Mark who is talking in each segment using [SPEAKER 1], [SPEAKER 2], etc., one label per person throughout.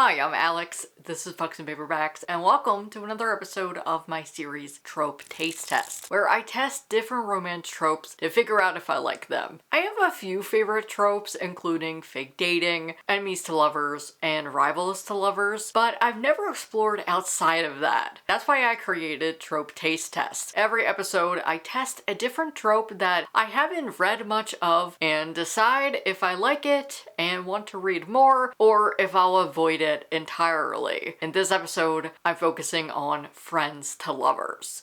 [SPEAKER 1] Hi, I'm Alex, this is Pucksandpaperbacks, and welcome to another episode of my series Trope Taste Test, where I test different romance tropes to figure out if I like them. I have a few favorite tropes, including fake dating, enemies to lovers, and rivals to lovers, but I've never explored outside of that. That's why I created Trope Taste Test. Every episode, I test a different trope that I haven't read much of and decide if I like it and want to read more, or if I'll avoid it entirely. In this episode, I'm focusing on friends to lovers.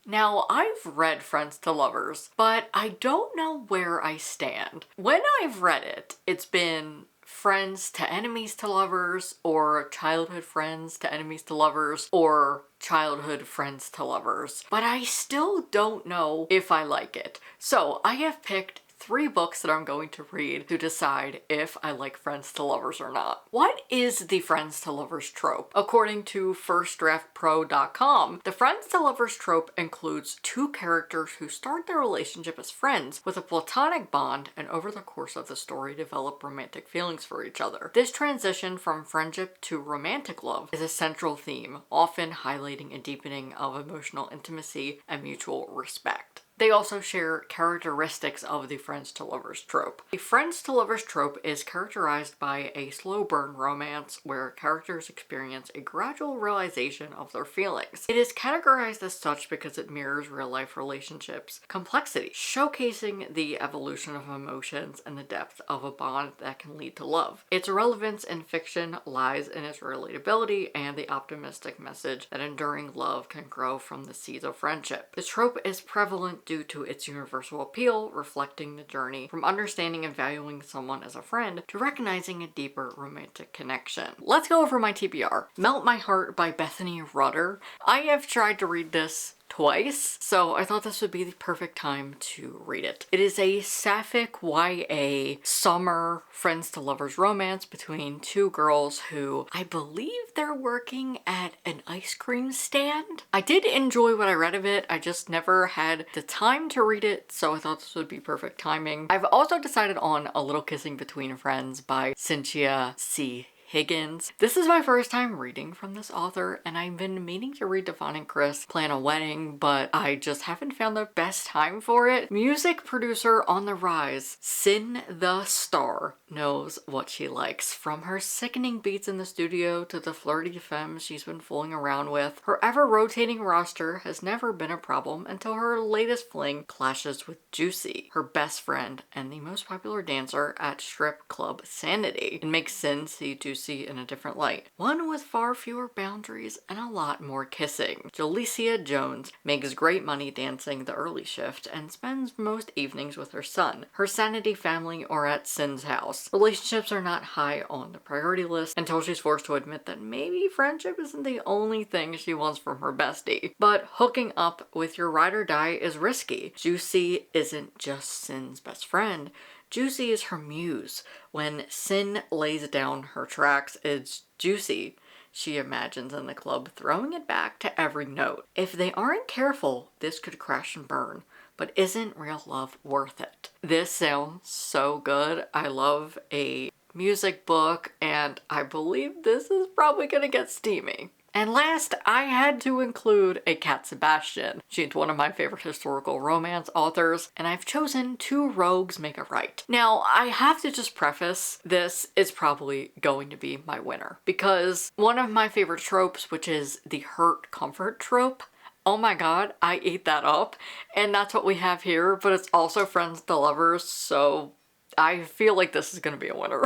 [SPEAKER 1] Now, I've read Friends to Lovers, but I don't know where I stand. When I've read it, it's been friends to enemies to lovers, or childhood friends to enemies to lovers, or childhood friends to lovers. But I still don't know if I like it. So I have picked 3 books that I'm going to read to decide if I like friends to lovers or not. What is the friends to lovers trope? According to firstdraftpro.com, the friends to lovers trope includes 2 characters who start their relationship as friends with a platonic bond and over the course of the story develop romantic feelings for each other. This transition from friendship to romantic love is a central theme, often highlighting a deepening of emotional intimacy and mutual respect. They also share characteristics of the friends to lovers trope. The friends to lovers trope is characterized by a slow burn romance where characters experience a gradual realization of their feelings. It is categorized as such because it mirrors real life relationships' complexity, showcasing the evolution of emotions and the depth of a bond that can lead to love. Its relevance in fiction lies in its relatability and the optimistic message that enduring love can grow from the seeds of friendship. The trope is prevalent due to its universal appeal, reflecting the journey from understanding and valuing someone as a friend to recognizing a deeper romantic connection. Let's go over my TBR. Melt My Heart by Bethany Rudder. I have tried to read this twice, so I thought this would be the perfect time to read it. It is a sapphic YA summer friends to lovers romance between 2 girls who I believe they're working at an ice cream stand. I did enjoy what I read of it, I just never had the time to read it, so I thought this would be perfect timing. I've also decided on A Little Kissing Between Friends by Cynthia C. Higgins. This is my first time reading from this author, and I've been meaning to read Devon and Chris Plan a Wedding, but I just haven't found the best time for it. Music producer on the rise, Sin the Star, knows what she likes. From her sickening beats in the studio to the flirty femmes she's been fooling around with, her ever-rotating roster has never been a problem until her latest fling clashes with Juicy, her best friend and the most popular dancer at strip club Sanity. It makes Sin see Juicy in a different light, one with far fewer boundaries and a lot more kissing. Jalicia Jones makes great money dancing the early shift and spends most evenings with her son, her Sanity family, or at Sin's house. Relationships are not high on the priority list until she's forced to admit that maybe friendship isn't the only thing she wants from her bestie. But hooking up with your ride or die is risky. Juicy isn't just Sin's best friend. Juicy is her muse. When Sin lays down her tracks, it's Juicy she imagines in the club, throwing it back to every note. If they aren't careful, this could crash and burn. But isn't real love worth it? This sounds so good. I love a music book, and I believe this is probably gonna get steamy. And last, I had to include a Cat Sebastian. She's one of my favorite historical romance authors, and I've chosen 2 Rogues Make a Right. Now, I have to just preface, this is probably going to be my winner, because one of my favorite tropes, which is the hurt comfort trope, oh my god, I ate that up, and that's what we have here, but it's also friends to lovers, so I feel like this is gonna be a winner.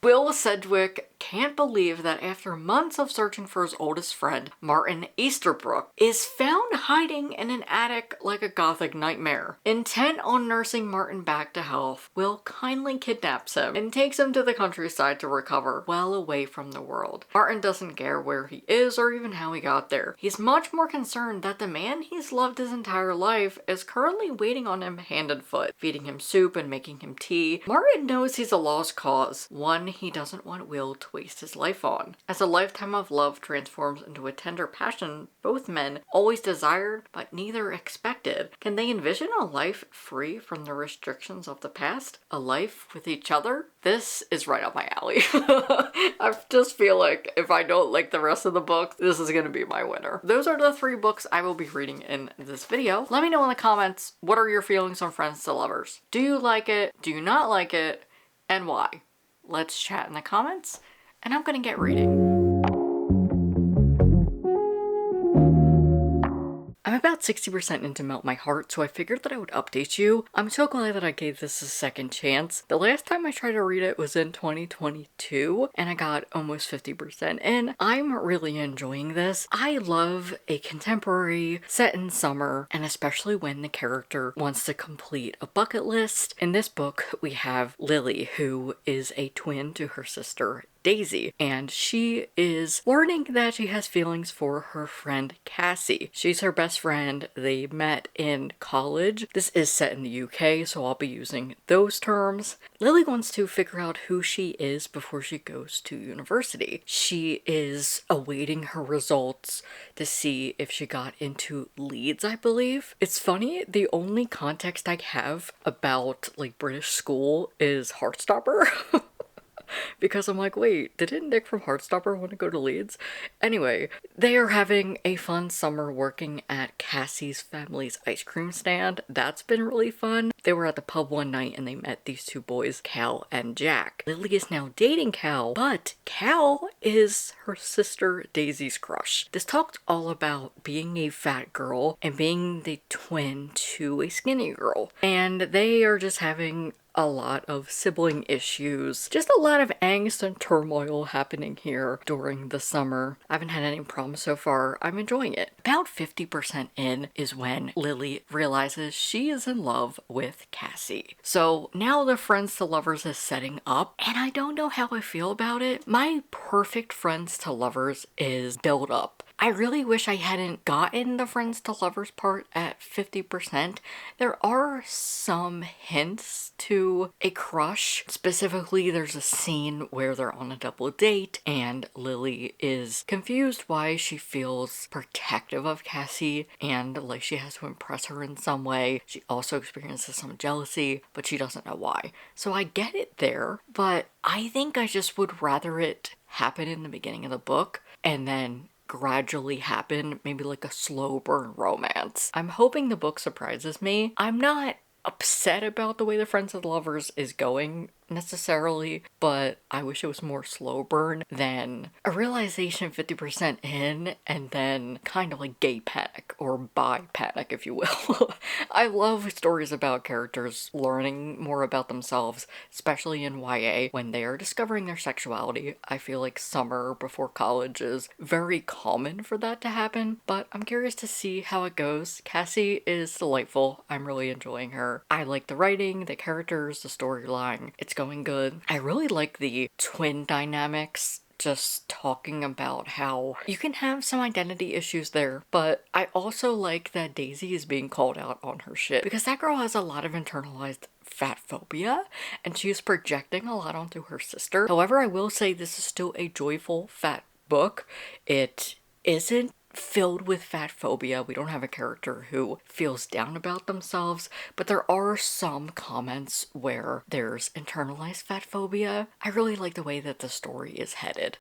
[SPEAKER 1] Will Sedgwick can't believe that after months of searching for his oldest friend, Martin Easterbrook is found hiding in an attic like a gothic nightmare. Intent on nursing Martin back to health, Will kindly kidnaps him and takes him to the countryside to recover, well away from the world. Martin doesn't care where he is or even how he got there. He's much more concerned that the man he's loved his entire life is currently waiting on him hand and foot, feeding him soup and making him tea. Martin knows he's a lost cause, one he doesn't want Will to waste his life on. As a lifetime of love transforms into a tender passion both men always desired but neither expected, can they envision a life free from the restrictions of the past? A life with each other? This is right up my alley. I just feel like if I don't like the rest of the book, this is gonna be my winner. Those are the 3 books I will be reading in this video. Let me know in the comments, what are your feelings on Friends to Lovers? Do you like it? Do you not like it? And why? Let's chat in the comments, and I'm gonna get reading. I'm about 60% into Melt My Heart, so I figured that I would update you. I'm so glad that I gave this a second chance. The last time I tried to read it was in 2022, and I got almost 50% in. I'm really enjoying this. I love a contemporary set in summer, and especially when the character wants to complete a bucket list. In this book, we have Lily, who is a twin to her sister Daisy, and she is learning that she has feelings for her friend Cassie. She's her best friend. They met in college. This is set in the UK, so I'll be using those terms. Lily wants to figure out who she is before she goes to university. She is awaiting her results to see if she got into Leeds, I believe. It's funny, the only context I have about like British school is Heartstopper. Because I'm like, wait, didn't Nick from Heartstopper want to go to Leeds? Anyway, they are having a fun summer working at Cassie's family's ice cream stand. That's been really fun. They were at the pub one night and they met these 2 boys, Cal and Jack. Lily is now dating Cal, but Cal is her sister Daisy's crush. This talked all about being a fat girl and being the twin to a skinny girl. And they are just having a lot of sibling issues. Just a lot of angst and turmoil happening here during the summer. I haven't had any problems so far. I'm enjoying it. About 50% in is when Lily realizes she is in love with Cassie. So now the Friends to Lovers is setting up, and I don't know how I feel about it. My perfect Friends to Lovers is build up. I really wish I hadn't gotten the Friends to Lovers part at 50%. There are some hints to a crush. Specifically, there's a scene where they're on a double date and Lily is confused why she feels protective of Cassie and like she has to impress her in some way. She also experiences some jealousy, but she doesn't know why. So I get it there, but I think I just would rather it happen in the beginning of the book and then gradually happen, maybe like a slow burn romance. I'm hoping the book surprises me. I'm not upset about the way the Friends of Lovers is going necessarily, but I wish it was more slow burn than a realization 50% in and then kind of like gay panic or bi panic, if you will. I love stories about characters learning more about themselves, especially in YA when they are discovering their sexuality. I feel like summer before college is very common for that to happen, but I'm curious to see how it goes. Cassie is delightful. I'm really enjoying her. I like the writing, the characters, the storyline. It's going good. I really like the twin dynamics, just talking about how you can have some identity issues there, but I also like that Daisy is being called out on her shit because that girl has a lot of internalized fat phobia and she's projecting a lot onto her sister. However, I will say this is still a joyful fat book. It isn't filled with fat phobia. We don't have a character who feels down about themselves, but there are some comments where there's internalized fat phobia. I really like the way that the story is headed.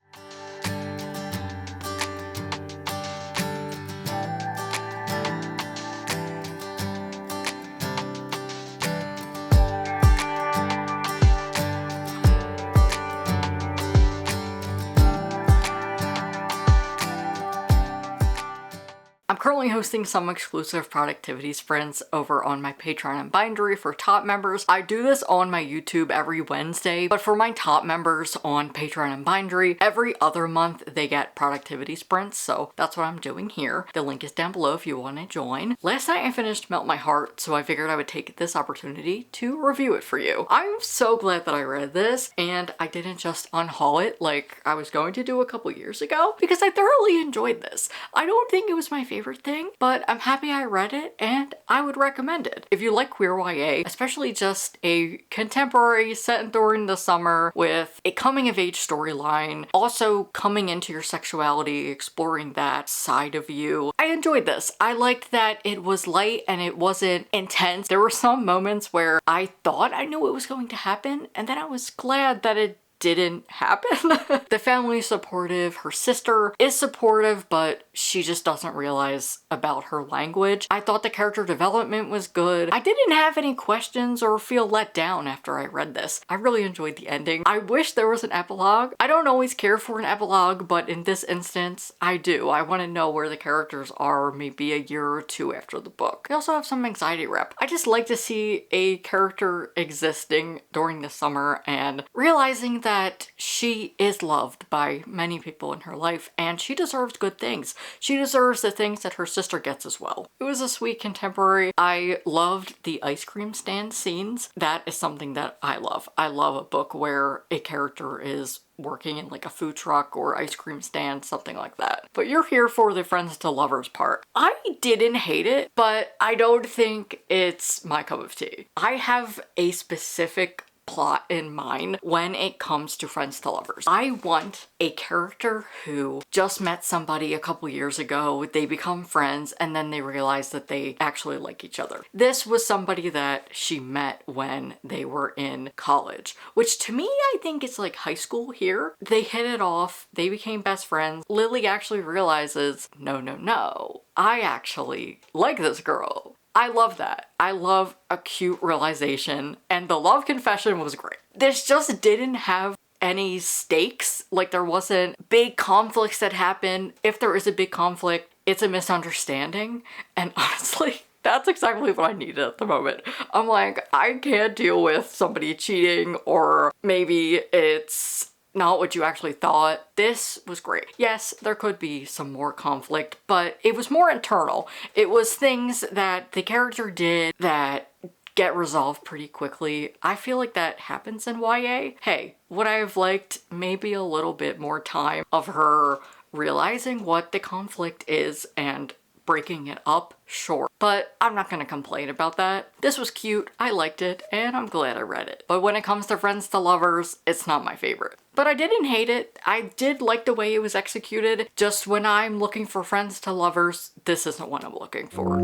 [SPEAKER 1] I'm currently hosting some exclusive productivity sprints over on my Patreon and Bindery for top members. I do this on my YouTube every Wednesday, but for my top members on Patreon and Bindery, every other month they get productivity sprints, so that's what I'm doing here. The link is down below if you want to join. Last night I finished Melt My Heart, so I figured I would take this opportunity to review it for you. I'm so glad that I read this, and I didn't just unhaul it like I was going to do a couple years ago, because I thoroughly enjoyed this. I don't think it was my favorite favorite thing, but I'm happy I read it and I would recommend it. If you like queer YA, especially just a contemporary set during the summer with a coming of age storyline, also coming into your sexuality, exploring that side of you, I enjoyed this. I liked that it was light and it wasn't intense. There were some moments where I thought I knew what was going to happen, and then I was glad that it didn't happen. The family is supportive, her sister is supportive, but she just doesn't realize about her language. I thought the character development was good. I didn't have any questions or feel let down after I read this. I really enjoyed the ending. I wish there was an epilogue. I don't always care for an epilogue, but in this instance, I do. I want to know where the characters are maybe a year or two after the book. I also have some anxiety rep. I just like to see a character existing during the summer and realizing that she is loved by many people in her life and she deserves good things. She deserves the things that her sister gets as well. It was a sweet contemporary. I loved the ice cream stand scenes. That is something that I love. I love a book where a character is working in like a food truck or ice cream stand, something like that. But you're here for the friends to lovers part. I didn't hate it, but I don't think it's my cup of tea. I have a specific plot in mind when it comes to friends to lovers. I want a character who just met somebody a couple years ago, they become friends, and then they realize that they actually like each other. This was somebody that she met when they were in college, which to me, I think it's like high school here. They hit it off, they became best friends. Lily actually realizes, no, I actually like this girl. I love that. I love a cute realization, and the love confession was great. This just didn't have any stakes. Like, there wasn't big conflicts that happen. If there is a big conflict, it's a misunderstanding. And honestly, that's exactly what I needed at the moment. I'm like, I can't deal with somebody cheating, or maybe it's not what you actually thought. This was great. Yes, there could be some more conflict, but it was more internal. It was things that the character did that get resolved pretty quickly. I feel like that happens in YA. Hey, would I have liked maybe a little bit more time of her realizing what the conflict is and breaking it up? Sure. But I'm not gonna complain about that. This was cute, I liked it, and I'm glad I read it. But when it comes to friends to lovers, it's not my favorite. But I didn't hate it. I did like the way it was executed. Just when I'm looking for friends to lovers, this isn't what I'm looking for.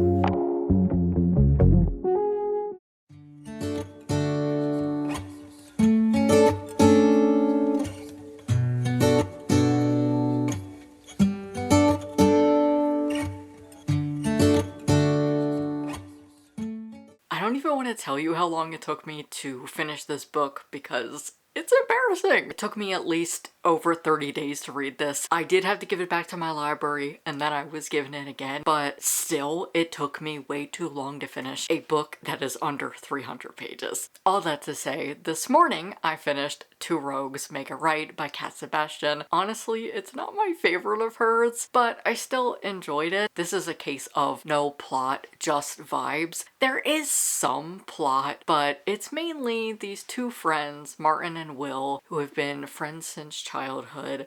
[SPEAKER 1] I don't even want to tell you how long it took me to finish this book because it's embarrassing. It took me at least over 30 days to read this. I did have to give it back to my library and then I was given it again, but still it took me way too long to finish a book that is under 300 pages. All that to say, this morning I finished Two Rogues Make a Right by Cat Sebastian. Honestly, it's not my favorite of hers, but I still enjoyed it. This is a case of no plot, just vibes. There is some plot, but it's mainly these two friends, Martin and Will, who have been friends since childhood,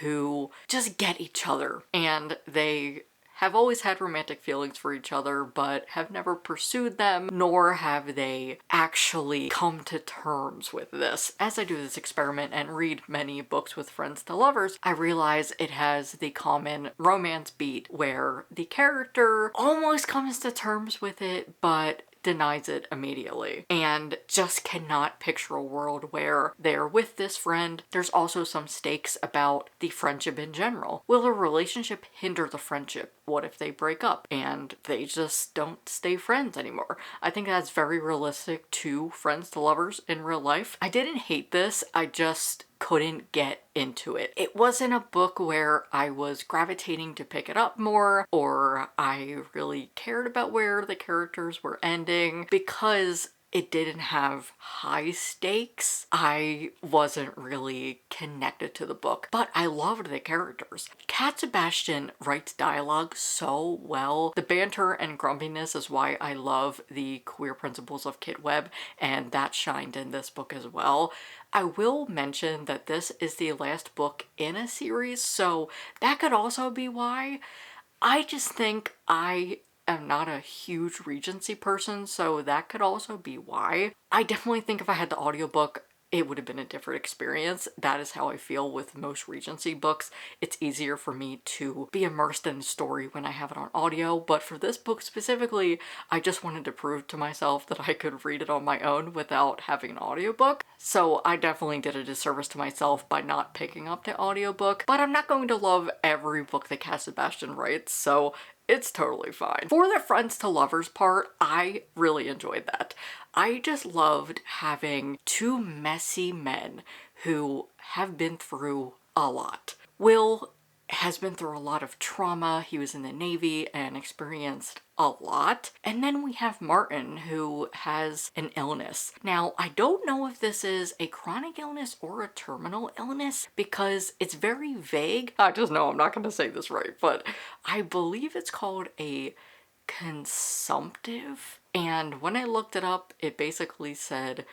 [SPEAKER 1] who just get each other, and they have always had romantic feelings for each other, but have never pursued them, nor have they actually come to terms with this. As I do this experiment and read many books with friends to lovers, I realize it has the common romance beat where the character almost comes to terms with it, but denies it immediately and just cannot picture a world where they're with this friend. There's also some stakes about the friendship in general. Will a relationship hinder the friendship? What if they break up and they just don't stay friends anymore? I think that's very realistic to friends to lovers in real life. I didn't hate this, I just couldn't get into it. It wasn't a book where I was gravitating to pick it up more, or I really cared about where the characters were ending, because it didn't have high stakes. I wasn't really connected to the book, but I loved the characters. Cat Sebastian writes dialogue so well. The banter and grumpiness is why I love the queer principles of Kit Webb, and that shined in this book as well. I will mention that this is the last book in a series, so that could also be why. I just think I am not a huge Regency person, so that could also be why. I definitely think if I had the audiobook, it would have been a different experience. That is how I feel with most Regency books. It's easier for me to be immersed in the story when I have it on audio, but for this book specifically, I just wanted to prove to myself that I could read it on my own without having an audiobook. So I definitely did a disservice to myself by not picking up the audiobook, but I'm not going to love every book that Cass Sebastian writes, so it's totally fine. For the friends to lovers part, I really enjoyed that. I just loved having two messy men who have been through a lot. Will has been through a lot of trauma. He was in the Navy and experienced a lot. And then we have Martin, who has an illness. Now, I don't know if this is a chronic illness or a terminal illness because it's very vague. I just know I'm not going to say this right, but I believe it's called a consumptive. And when I looked it up, it basically said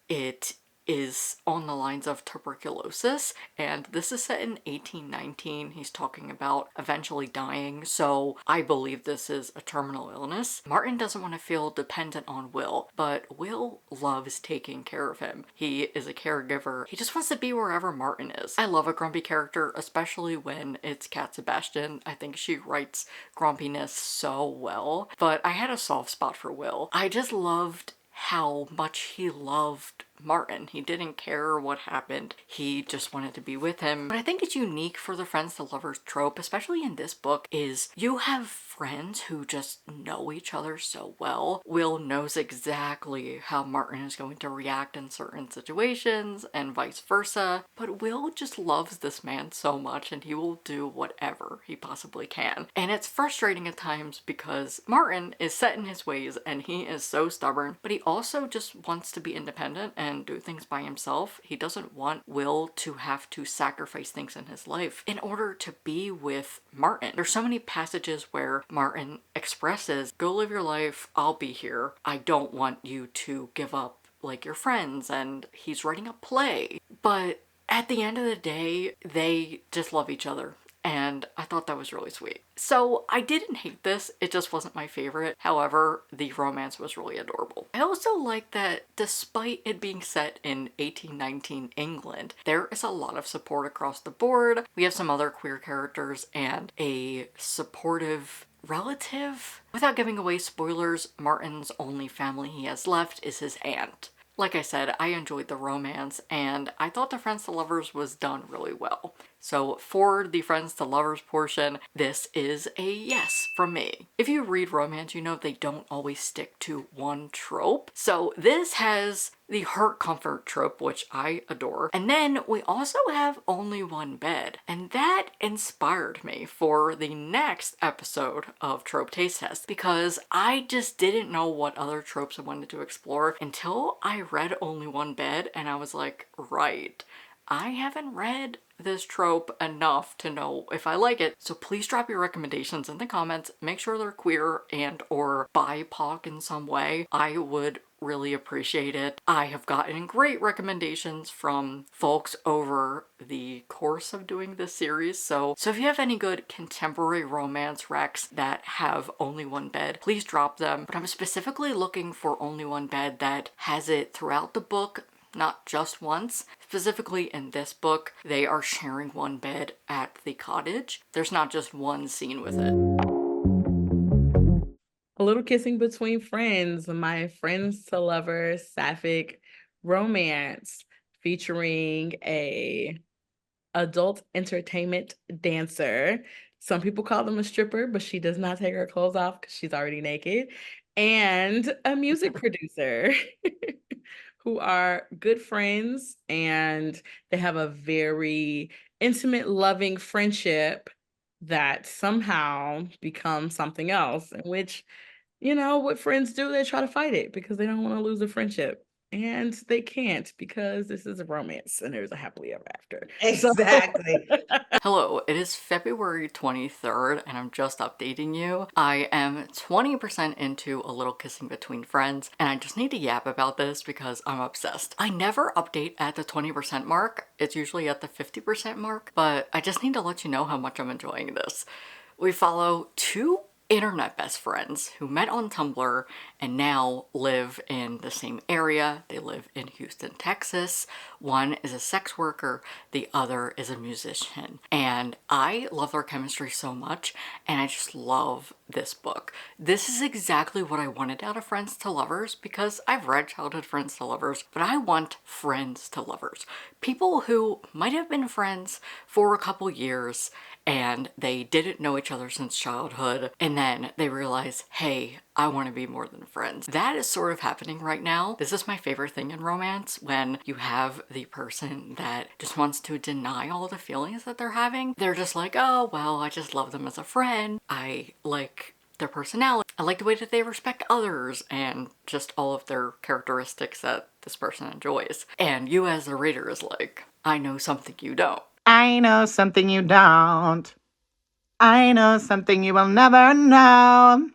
[SPEAKER 1] it is on the lines of tuberculosis, and this is set in 1819. He's talking about eventually dying, so I believe this is a terminal illness. Martin doesn't want to feel dependent on Will, but Will loves taking care of him. He is a caregiver. He just wants to be wherever Martin is. I love a grumpy character, especially when it's Cat Sebastian. I think she writes grumpiness so well, but I had a soft spot for Will. I just loved how much he loved Martin. He didn't care what happened. He just wanted to be with him. But I think it's unique for the friends to lovers trope, especially in this book, is you have friends who just know each other so well. Will knows exactly how Martin is going to react in certain situations and vice versa. But Will just loves this man so much and he will do whatever he possibly can. And it's frustrating at times because Martin is set in his ways and he is so stubborn, but he also just wants to be independent and do things by himself. He doesn't want Will to have to sacrifice things in his life in order to be with Martin. There's so many passages where Martin expresses, go live your life, I'll be here. I don't want you to give up like your friends, and he's writing a play. But at the end of the day, they just love each other. And I thought that was really sweet. So I didn't hate this, it just wasn't my favorite. However, the romance was really adorable. I also like that despite it being set in 1819 England, there is a lot of support across the board. We have some other queer characters and a supportive relative. Without giving away spoilers, Martin's only family he has left is his aunt. Like I said, I enjoyed the romance and I thought the friends to lovers was done really well. So for the friends to lovers portion, this is a yes from me. If you read romance, you know they don't always stick to one trope. So this has the heart comfort trope, which I adore. And then we also have only one bed. And that inspired me for the next episode of Trope Taste Test because I just didn't know what other tropes I wanted to explore until I read Only One Bed and I was like, right, I haven't read this trope enough to know if I like it. So please drop your recommendations in the comments. Make sure they're queer and or BIPOC in some way. I would really appreciate it. I have gotten great recommendations from folks over the course of doing this series. So if you have any good contemporary romance recs that have only one bed, please drop them. But I'm specifically looking for only one bed that has it throughout the book, not just once. Specifically in this book, they are sharing one bed at the cottage. There's not just one scene with it.
[SPEAKER 2] A little kissing between friends, my friends to lovers sapphic romance featuring a adult entertainment dancer. Some people call them a stripper, but she does not take her clothes off because she's already naked. And a music producer who are good friends and they have a very intimate, loving friendship that somehow becomes something else, in which, you know, what friends do, they try to fight it because they don't want to lose a friendship. And they can't because this is a romance and there's a happily ever after.
[SPEAKER 3] Exactly.
[SPEAKER 1] Hello, it is February 23rd and I'm just updating you. I am 20% into A Little Kissing Between Friends and I just need to yap about this because I'm obsessed. I never update at the 20% mark. It's usually at the 50% mark, but I just need to let you know how much I'm enjoying this. We follow two internet best friends who met on Tumblr and now live in the same area. They live in Houston, Texas. One is a sex worker, the other is a musician. And I love their chemistry so much, and I just love this book. This is exactly what I wanted out of Friends to Lovers, because I've read childhood Friends to Lovers, but I want friends to lovers. People who might have been friends for a couple years and they didn't know each other since childhood, and then they realize, hey, I want to be more than friends. That is sort of happening right now. This is my favorite thing in romance, when you have the person that just wants to deny all the feelings that they're having. They're just like, oh, well, I just love them as a friend. I like their personality. I like the way that they respect others, and just all of their characteristics that this person enjoys. And you as the reader is like, I know something you don't.
[SPEAKER 3] I know something you don't. I know something you will never know.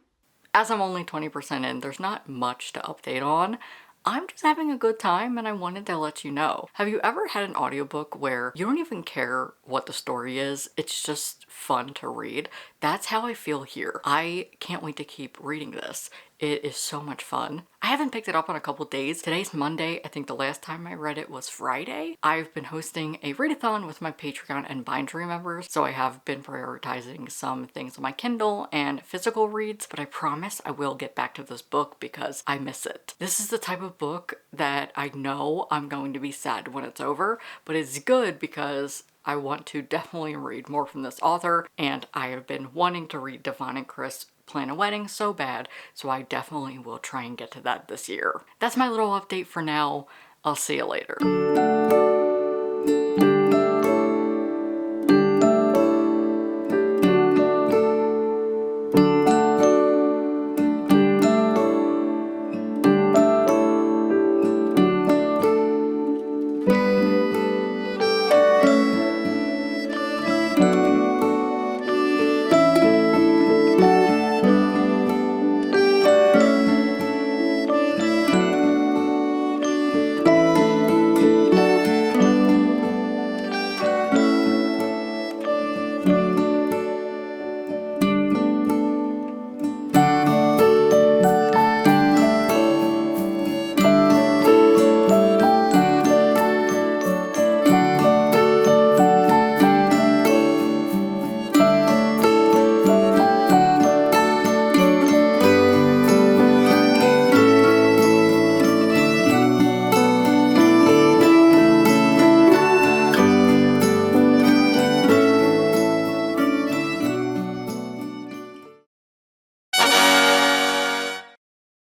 [SPEAKER 1] As I'm only 20% in, there's not much to update on. I'm just having a good time and I wanted to let you know. Have you ever had an audiobook where you don't even care what the story is? It's just fun to read. That's how I feel here. I can't wait to keep reading this. It is so much fun. I haven't picked it up in a couple days. Today's Monday. I think the last time I read it was Friday. I've been hosting a readathon with my Patreon and Bindery members, so I have been prioritizing some things on my Kindle and physical reads, but I promise I will get back to this book because I miss it. This is the type of book that I know I'm going to be sad when it's over, but it's good because I want to definitely read more from this author, and I have been wanting to read Devon and Chris Plan a Wedding so bad, so I definitely will try and get to that this year. That's my little update for now. I'll see you later.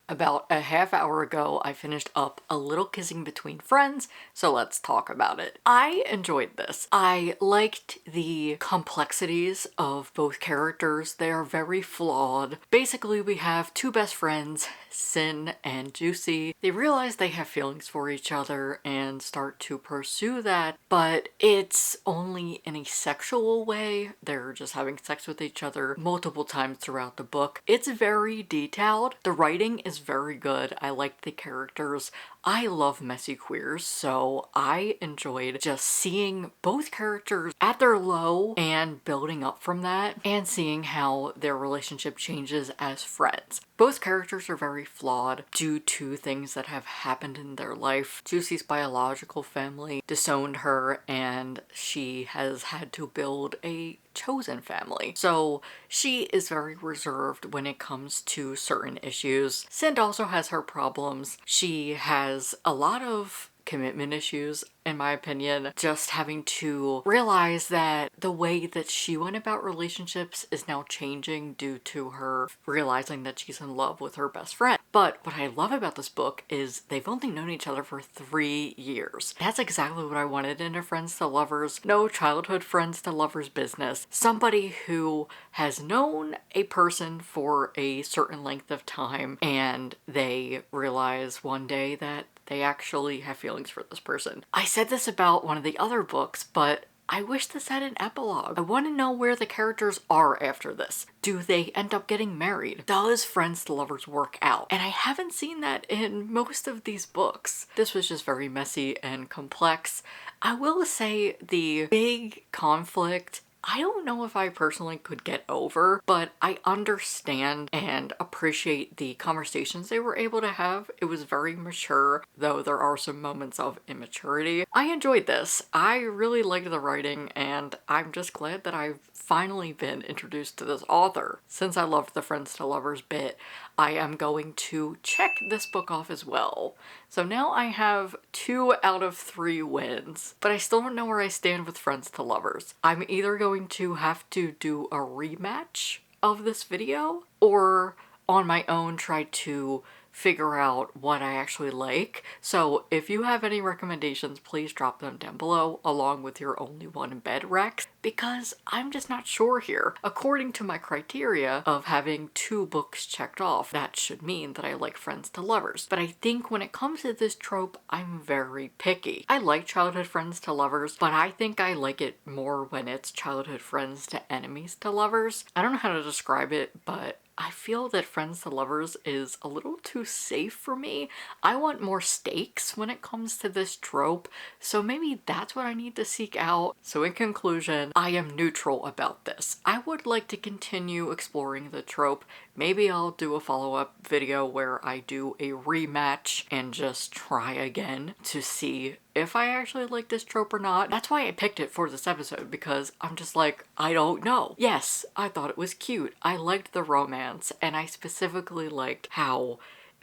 [SPEAKER 1] About a half hour ago, I finished up A Little Kissing Between Friends, so let's talk about it. I enjoyed this. I liked the complexities of both characters. They are very flawed. Basically, we have two best friends, Sin and Juicy. They realize they have feelings for each other and start to pursue that, but it's only in a sexual way. They're just having sex with each other multiple times throughout the book. It's very detailed. The writing is very good. I liked the characters. I love messy queers, so I enjoyed just seeing both characters at their low and building up from that, and seeing how their relationship changes as friends. Both characters are very flawed due to things that have happened in their life. Juicy's biological family disowned her, and she has had to build a chosen family. So she is very reserved when it comes to certain issues. Sind also has her problems. She has a lot of commitment issues, in my opinion. Just having to realize that the way that she went about relationships is now changing due to her realizing that she's in love with her best friend. But what I love about this book is they've only known each other for 3 years. That's exactly what I wanted in a friends to lovers. No childhood friends to lovers business. Somebody who has known a person for a certain length of time and they realize one day that they actually have feelings for this person. I said this about one of the other books, but I wish this had an epilogue. I want to know where the characters are after this. Do they end up getting married? Does friends to lovers work out? And I haven't seen that in most of these books. This was just very messy and complex. I will say the big conflict I don't know if I personally could get over, but I understand and appreciate the conversations they were able to have. It was very mature, though there are some moments of immaturity. I enjoyed this. I really liked the writing, and I'm just glad that I've finally been introduced to this author. Since I loved the Friends to Lovers bit, I am going to check this book off as well. So now I have 2 out of 3 wins, but I still don't know where I stand with Friends to Lovers. I'm either going to have to do a rematch of this video, or on my own try to figure out what I actually like. So if you have any recommendations, please drop them down below along with your only one in bed recs, because I'm just not sure here. According to my criteria of having 2 books checked off, that should mean that I like Friends to Lovers. But I think when it comes to this trope, I'm very picky. I like childhood friends to lovers, but I think I like it more when it's childhood friends to enemies to lovers. I don't know how to describe it, but I feel that Friends to Lovers is a little too safe for me. I want more stakes when it comes to this trope, so maybe that's what I need to seek out. So in conclusion, I am neutral about this. I would like to continue exploring the trope. Maybe I'll do a follow-up video where I do a rematch and just try again to see if I actually like this trope or not. That's why I picked it for this episode, because I'm just like, I don't know. Yes, I thought it was cute. I liked the romance, and I specifically liked how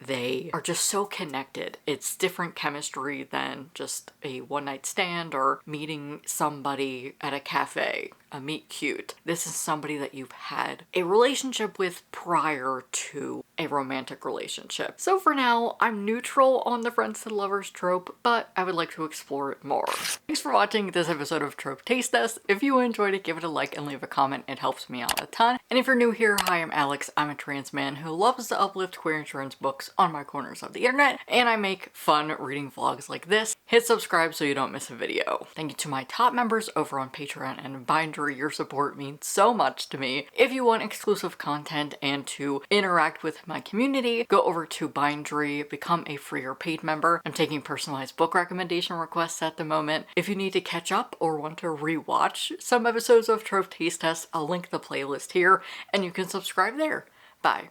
[SPEAKER 1] they are just so connected. It's different chemistry than just a one-night stand or meeting somebody at a cafe, a meet cute. This is somebody that you've had a relationship with prior to a romantic relationship. So for now, I'm neutral on the Friends to Lovers trope, but I would like to explore it more. Thanks for watching this episode of Trope Taste Test. If you enjoyed it, give it a like and leave a comment. It helps me out a ton. And if you're new here, hi, I'm Alex. I'm a trans man who loves to uplift queer and trans books on my corners of the internet, and I make fun reading vlogs like this. Hit subscribe so you don't miss a video. Thank you to my top members over on Patreon and Bindery. Your support means so much to me. If you want exclusive content and to interact with my community, go over to Bindery, become a free or paid member. I'm taking personalized book recommendation requests at the moment. If you need to catch up or want to rewatch some episodes of Trope Taste Test, I'll link the playlist here and you can subscribe there. Bye.